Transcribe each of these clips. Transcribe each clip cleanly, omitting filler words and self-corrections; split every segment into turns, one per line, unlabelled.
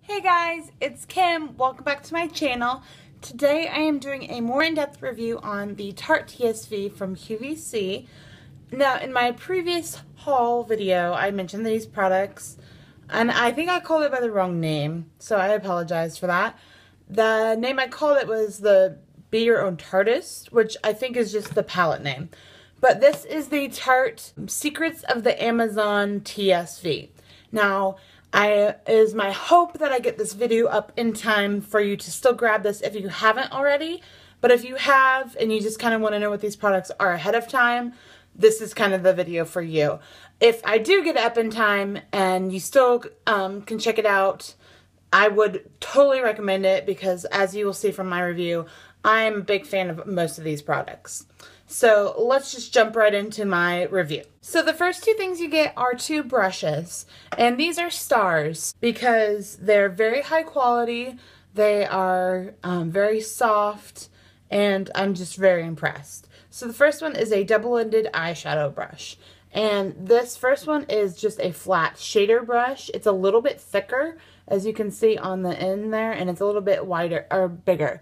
Hey guys, it's Kim. Welcome back to my channel. Today I am doing a more in-depth review on the Tarte TSV from QVC. Now in my previous haul video I mentioned these products and I think I called it by the wrong name, so I apologize for that. The name I called it was the Be Your Own Tartist, which I think is just the palette name. But this is the Tarte Secrets of the Amazon TSV. Now, it is my hope that I get this video up in time for you to still grab this if you haven't already. But if you have and you just kind of want to know what these products are ahead of time, this is kind of the video for you. If I do get it up in time and you still can check it out, I would totally recommend it because as you will see from my review, I'm a big fan of most of these products. So let's just jump right into my review. So the first two things you get are two brushes, and these are stars because they're very high quality, they are very soft, and I'm just very impressed. So the first one is a double-ended eyeshadow brush, and this first one is just a flat shader brush. It's a little bit thicker, as you can see on the end there, and it's a little bit wider or bigger.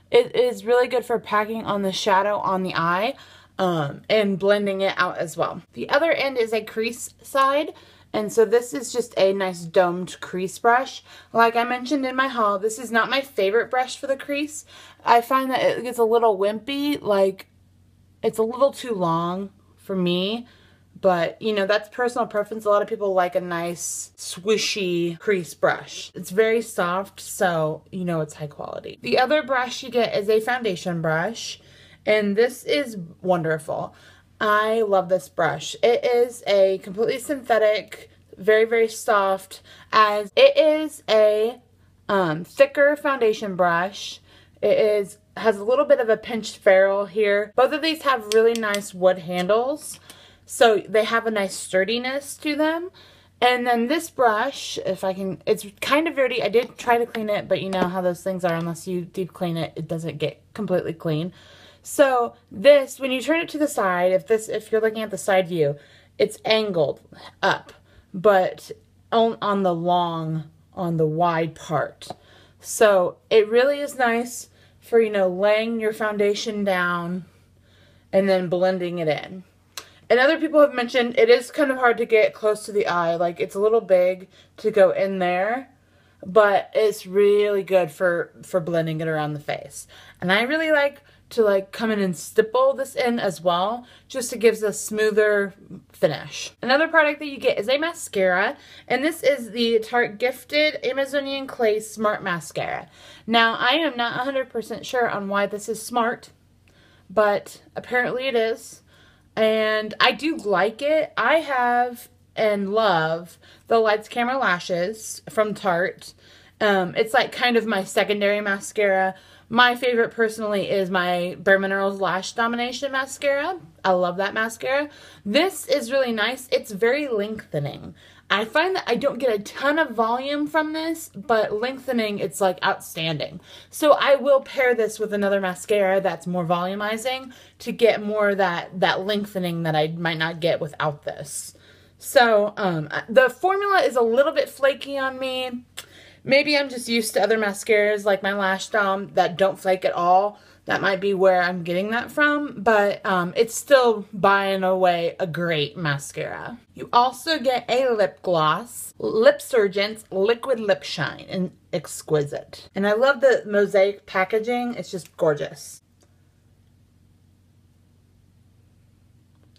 It is really good for packing on the shadow on the eye and blending it out as well. The other end is a crease side, and so this is just a nice domed crease brush. Like I mentioned in my haul, this is not my favorite brush for the crease. I find that it gets a little wimpy, like it's a little too long for me. But, you know, that's personal preference. A lot of people like a nice, swishy crease brush. It's very soft, so you know it's high quality. The other brush you get is a foundation brush, and this is wonderful. I love this brush. It is a completely synthetic, very, very soft, as it is a thicker foundation brush. It has a little bit of a pinched ferrule here. Both of these have really nice wood handles, so they have a nice sturdiness to them. And then this brush, if I can, it's kind of dirty. I did try to clean it, but you know how those things are. Unless you deep clean it, it doesn't get completely clean. So this, when you turn it to the side, if you're looking at the side view, it's angled up, but on the wide part. So it really is nice for, you know, laying your foundation down and then blending it in. And other people have mentioned it is kind of hard to get close to the eye. Like, it's a little big to go in there, but it's really good for blending it around the face. And I really like to come in and stipple this in as well, just to give a smoother finish. Another product that you get is a mascara, and this is the Tarte Gifted Amazonian Clay Smart Mascara. Now, I am not 100% sure on why this is smart, but apparently it is. And I do like it. I have and love the Lights Camera Lashes from Tarte. It's like kind of my secondary mascara. My favorite personally is my Bare Minerals Lash Domination Mascara. I love that mascara. This is really nice. It's very lengthening. I find that I don't get a ton of volume from this, but lengthening, it's like outstanding. So I will pair this with another mascara that's more volumizing to get more of that lengthening that I might not get without this. So the formula is a little bit flaky on me. Maybe I'm just used to other mascaras like my Lash Dom that don't flake at all. That might be where I'm getting that from, but it's still by and away a great mascara. You also get a lip gloss, Lip Surgeon's Liquid Lip Shine, and exquisite. And I love the mosaic packaging. It's just gorgeous.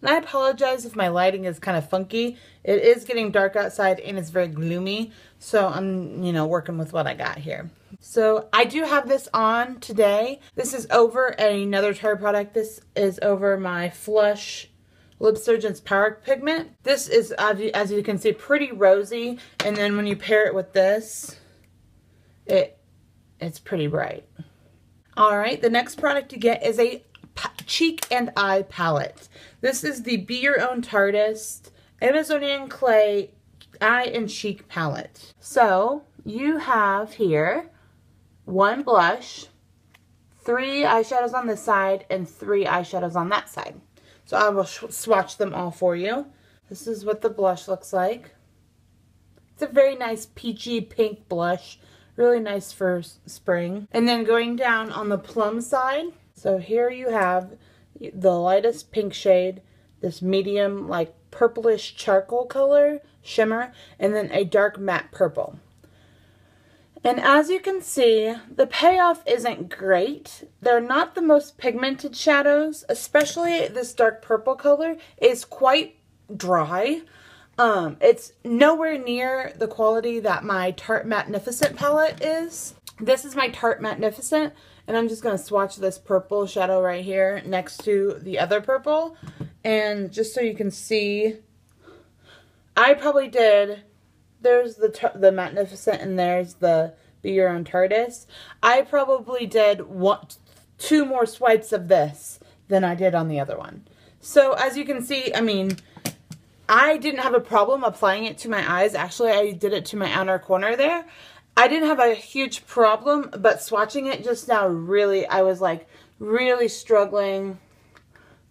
And I apologize if my lighting is kind of funky. It is getting dark outside and it's very gloomy, so I'm, you know, working with what I got here. So I do have this on today. This is over another Tarte product. This is over my Flush Lip Surgeon's Power Pigment. This is, as you can see, pretty rosy, and then when you pair it with this, it's pretty bright. Alright, the next product you get is a cheek and eye palette. This is the Be Your Own Tartist Amazonian Clay Eye and Cheek Palette. So you have here one blush, 3 eyeshadows on this side, and 3 eyeshadows on that side. So I will swatch them all for you. This is what the blush looks like. It's a very nice peachy pink blush. really nice for spring. And then going down on the plum side, so here you have the lightest pink shade, this medium like purplish charcoal color shimmer, and then a dark matte purple. And as you can see, the payoff isn't great. They're not the most pigmented shadows, especially this dark purple color is quite dry. It's nowhere near the quality that my Tarte Magnificent palette is. This is my Tarte Magnificent, and I'm just going to swatch this purple shadow right here next to the other purple. And just so you can see, I probably did, there's the Magnificent and there's the Be Your Own Tartist. I probably did 2 more swipes of this than I did on the other one. So as you can see, I mean, I didn't have a problem applying it to my eyes. Actually, I did it to my outer corner there. I didn't have a huge problem, but swatching it just now really, I was like really struggling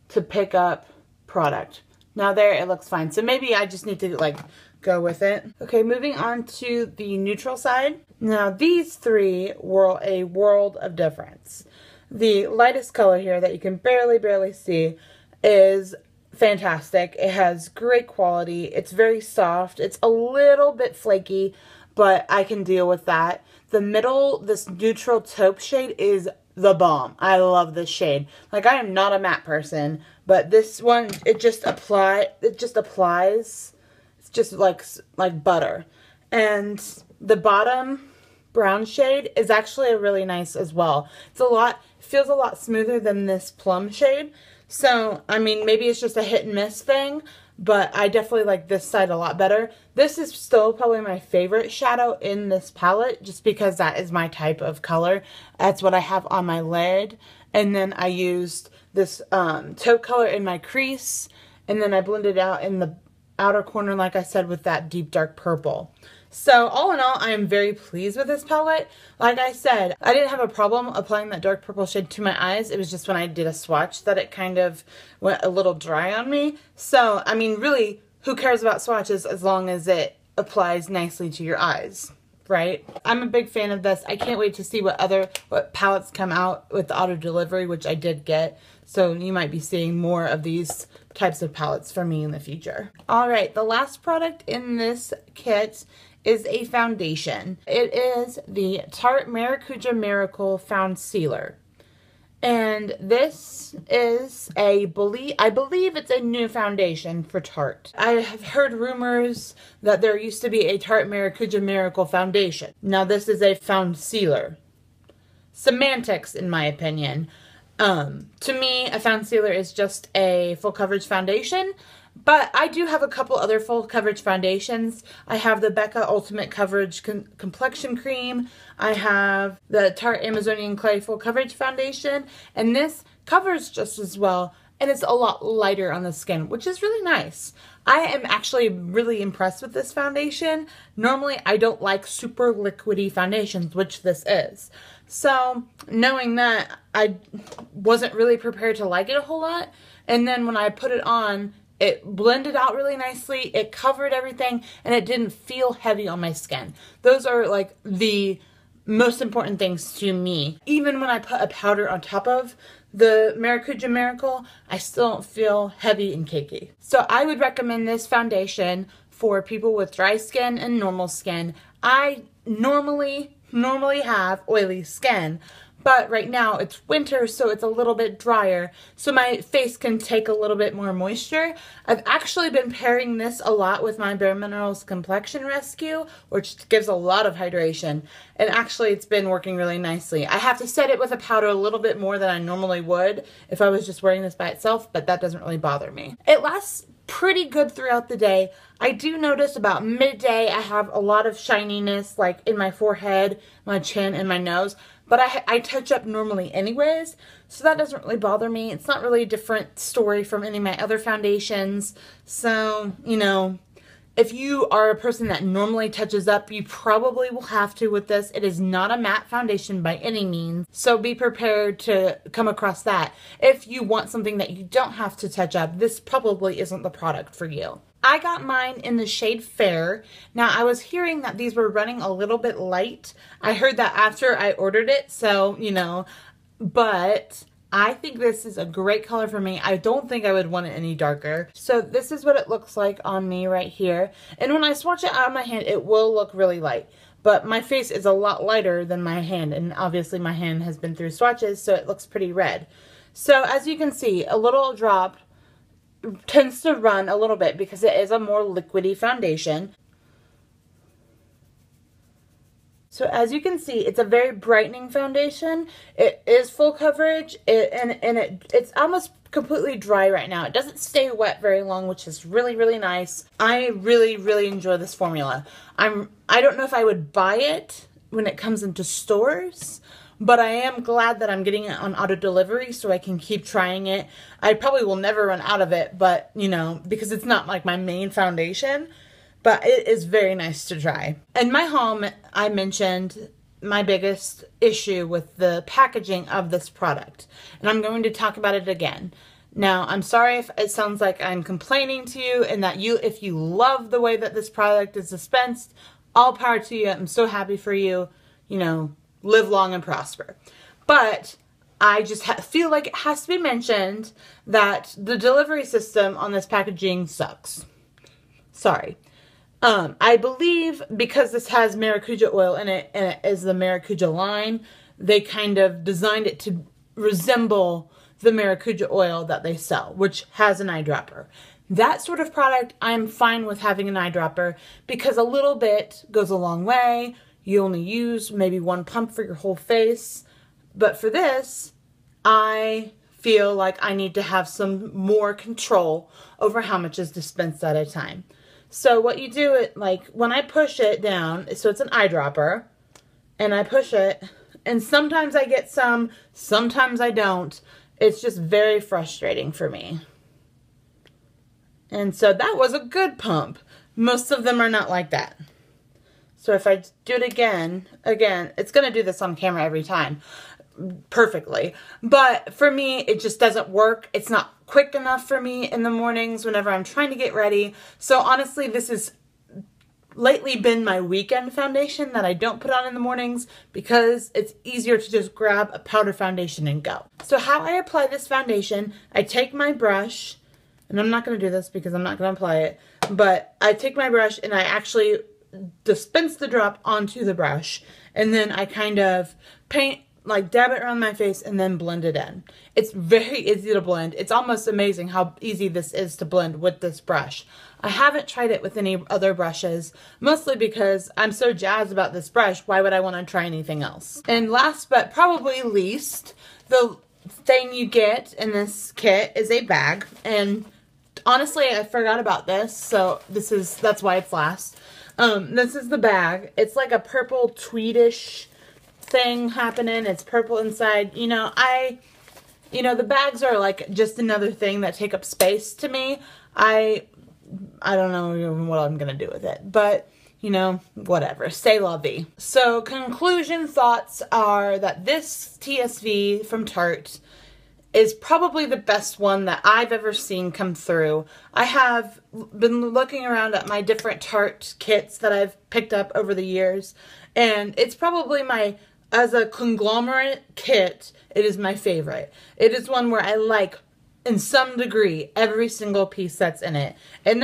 to pick up product. Now there, it looks fine. So maybe I just need to like go with it. Okay, moving on to the neutral side. Now these 3 were a world of difference. The lightest color here that you can barely see is fantastic. It has great quality. It's very soft. It's a little bit flaky, but I can deal with that. The middle, this neutral taupe shade is the bomb. I love this shade. Like, I am not a matte person, but this one, it just applies. It's just like butter. And the bottom brown shade is actually really nice as well. Feels a lot smoother than this plum shade. So, I mean, maybe it's just a hit and miss thing, but I definitely like this side a lot better. This is still probably my favorite shadow in this palette, just because that is my type of color. That's what I have on my lid. And then I used this taupe color in my crease, and then I blended out in the outer corner, like I said, with that deep dark purple. So all in all, I am very pleased with this palette. Like I said, I didn't have a problem applying that dark purple shade to my eyes. It was just when I did a swatch that it kind of went a little dry on me. So, I mean, really, who cares about swatches as long as it applies nicely to your eyes, right? I'm a big fan of this. I can't wait to see what palettes come out with the auto delivery, which I did get. So you might be seeing more of these types of palettes from me in the future. All right, the last product in this kit is a foundation. It is the Tarte Maracuja Miracle Found Sealer. And this is I believe it's a new foundation for Tarte. I have heard rumors that there used to be a Tarte Maracuja Miracle Foundation. Now this is a Found Sealer. Semantics, in my opinion. To me, a Found Sealer is just a full coverage foundation. But I do have a couple other full coverage foundations. I have the Becca Ultimate Coverage Complexion Cream. I have the Tarte Amazonian Clay Full Coverage Foundation. And this covers just as well. And it's a lot lighter on the skin, which is really nice. I am actually really impressed with this foundation. Normally, I don't like super liquidy foundations, which this is. So, knowing that, I wasn't really prepared to like it a whole lot. And then when I put it on, it blended out really nicely, it covered everything, and it didn't feel heavy on my skin. Those are like the most important things to me. Even when I put a powder on top of the Maracuja Miracle, I still don't feel heavy and cakey. So I would recommend this foundation for people with dry skin and normal skin. I normally have oily skin, but right now it's winter, so it's a little bit drier, so my face can take a little bit more moisture. I've actually been pairing this a lot with my Bare Minerals Complexion Rescue, which gives a lot of hydration, and actually it's been working really nicely. I have to set it with a powder a little bit more than I normally would if I was just wearing this by itself, but that doesn't really bother me. It lasts pretty good throughout the day. I do notice about midday I have a lot of shininess, like in my forehead, my chin, and my nose. But I touch up normally anyways, so that doesn't really bother me. It's not really a different story from any of my other foundations. So, you know, if you are a person that normally touches up, you probably will have to with this. It is not a matte foundation by any means, so be prepared to come across that. If you want something that you don't have to touch up, this probably isn't the product for you. I got mine in the shade Fair. Now, I was hearing that these were running a little bit light. I heard that after I ordered it, so, you know, but I think this is a great color for me. I don't think I would want it any darker. So this is what it looks like on me right here. And when I swatch it out of my hand, it will look really light. But my face is a lot lighter than my hand, and obviously my hand has been through swatches, so it looks pretty red. So as you can see, a little drop tends to run a little bit because it is a more liquidy foundation. So as you can see, it's a very brightening foundation. It is full coverage, it's almost completely dry right now. It doesn't stay wet very long, which is really, really nice. I really, really enjoy this formula. I don't know if I would buy it when it comes into stores, but I am glad that I'm getting it on auto delivery so I can keep trying it. I probably will never run out of it, but, you know, because it's not like my main foundation, but it is very nice to try. In my home, I mentioned my biggest issue with the packaging of this product, and I'm going to talk about it again. Now, I'm sorry if it sounds like I'm complaining to you and that if you love the way that this product is dispensed, all power to you. I'm so happy for you. You know, live long and prosper. But I just feel like it has to be mentioned that the delivery system on this packaging sucks. Sorry. I believe because this has maracuja oil in it and it is the maracuja line, they kind of designed it to resemble the maracuja oil that they sell, which has an eyedropper. That sort of product, I'm fine with having an eyedropper because a little bit goes a long way. You only use maybe one pump for your whole face. But for this, I feel like I need to have some more control over how much is dispensed at a time. So what you do, like when I push it down, so it's an eyedropper, and I push it, and sometimes I get some, sometimes I don't. It's just very frustrating for me. And so that was a good pump. Most of them are not like that. So if I do it again, it's going to do this on camera every time perfectly. But for me, it just doesn't work. It's not quick enough for me in the mornings whenever I'm trying to get ready. So honestly, this has lately been my weekend foundation that I don't put on in the mornings because it's easier to just grab a powder foundation and go. So how I apply this foundation, I take my brush, and I'm not going to do this because I'm not going to apply it, but I take my brush and I actually dispense the drop onto the brush, and then I kind of paint, like dab it around my face and then blend it in. It's very easy to blend. It's almost amazing how easy this is to blend with this brush. I haven't tried it with any other brushes, mostly because I'm so jazzed about this brush. Why would I want to try anything else? And last but probably least, the thing you get in this kit is a bag. And honestly, I forgot about this, so that's why it's last. This is the bag. It's like a purple tweedish thing happening. It's purple inside. You know, the bags are like just another thing that take up space to me. I don't know what I'm gonna do with it, but you know, whatever. C'est la vie. So conclusion thoughts are that this TSV from Tarte is probably the best one that I've ever seen come through. I have been looking around at my different Tarte kits that I've picked up over the years, and it's probably as a conglomerate kit, it is my favorite. It is one where I like, in some degree, every single piece that's in it. And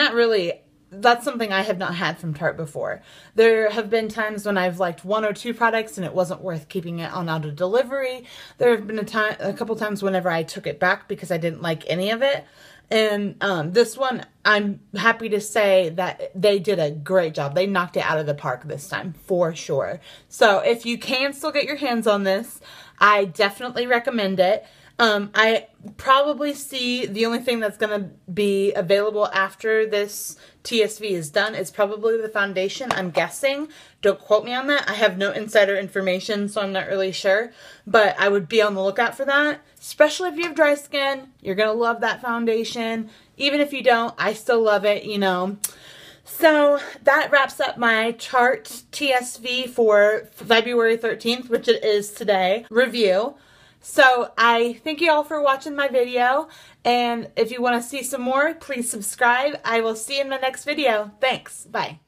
that's something I have not had from Tarte before. There have been times when I've liked one or two products and it wasn't worth keeping it on auto delivery. There have been a couple times whenever I took it back because I didn't like any of it. And this one, I'm happy to say that they did a great job. They knocked it out of the park this time, for sure. So if you can still get your hands on this, I definitely recommend it. I probably see the only thing that's going to be available after this TSV is done is probably the foundation, I'm guessing. Don't quote me on that. I have no insider information, so I'm not really sure. But I would be on the lookout for that. Especially if you have dry skin, you're going to love that foundation. Even if you don't, I still love it, you know. So that wraps up my Tarte TSV for February 13th, which it is today, review. So I thank you all for watching my video, and if you want to see some more, please subscribe. I will see you in my next video. Thanks. Bye.